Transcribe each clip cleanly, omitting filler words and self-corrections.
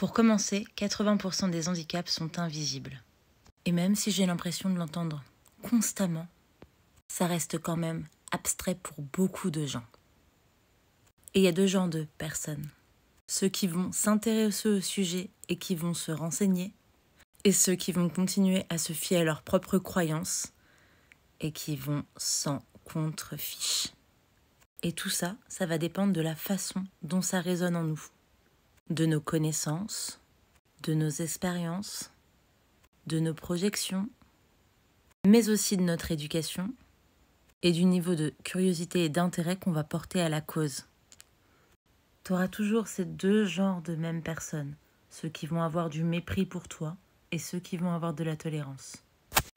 Pour commencer, 80% des handicaps sont invisibles. Et même si j'ai l'impression de l'entendre constamment, ça reste quand même abstrait pour beaucoup de gens. Et il y a deux genres de personnes. Ceux qui vont s'intéresser au sujet et qui vont se renseigner, et ceux qui vont continuer à se fier à leurs propres croyances et qui vont s'en contrefiche. Et tout ça, ça va dépendre de la façon dont ça résonne en nous, de nos connaissances, de nos expériences, de nos projections, mais aussi de notre éducation et du niveau de curiosité et d'intérêt qu'on va porter à la cause. Tu auras toujours ces deux genres de mêmes personnes, ceux qui vont avoir du mépris pour toi et ceux qui vont avoir de la tolérance.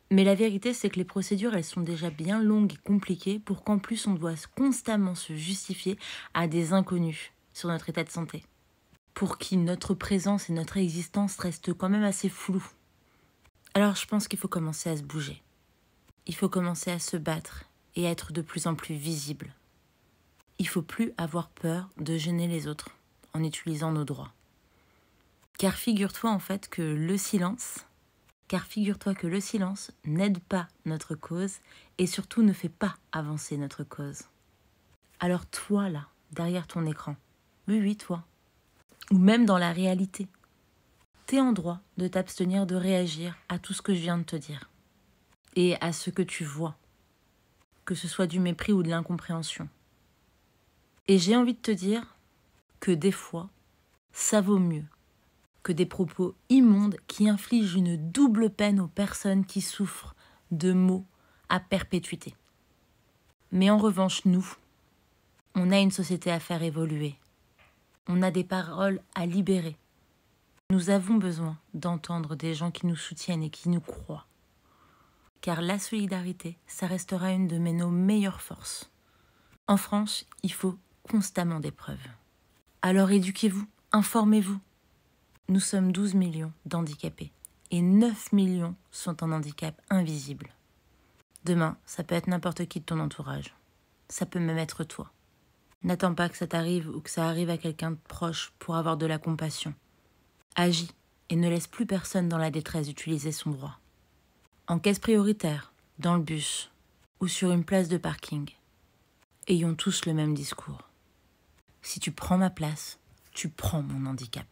Mais la vérité, c'est que les procédures, elles sont déjà bien longues et compliquées pour qu'en plus on doit constamment se justifier à des inconnus sur notre état de santé, pour qui notre présence et notre existence restent quand même assez floues. Alors je pense qu'il faut commencer à se bouger. Il faut commencer à se battre et à être de plus en plus visible. Il ne faut plus avoir peur de gêner les autres en utilisant nos droits. Car figure-toi en fait que le silence n'aide pas notre cause et surtout ne fait pas avancer notre cause. Alors toi là, derrière ton écran, oui toi, ou même dans la réalité, t'es en droit de t'abstenir de réagir à tout ce que je viens de te dire et à ce que tu vois, que ce soit du mépris ou de l'incompréhension. Et j'ai envie de te dire que des fois, ça vaut mieux que des propos immondes qui infligent une double peine aux personnes qui souffrent de maux à perpétuité. Mais en revanche, nous, on a une société à faire évoluer. On a des paroles à libérer. Nous avons besoin d'entendre des gens qui nous soutiennent et qui nous croient. Car la solidarité, ça restera une de nos meilleures forces. En France, il faut constamment des preuves. Alors éduquez-vous, informez-vous. Nous sommes 12 millions d'handicapés et 9 millions sont en handicap invisible. Demain, ça peut être n'importe qui de ton entourage. Ça peut même être toi. N'attends pas que ça t'arrive ou que ça arrive à quelqu'un de proche pour avoir de la compassion. Agis et ne laisse plus personne dans la détresse utiliser son droit. En caisse prioritaire, dans le bus ou sur une place de parking, ayons tous le même discours. Si tu prends ma place, tu prends mon handicap.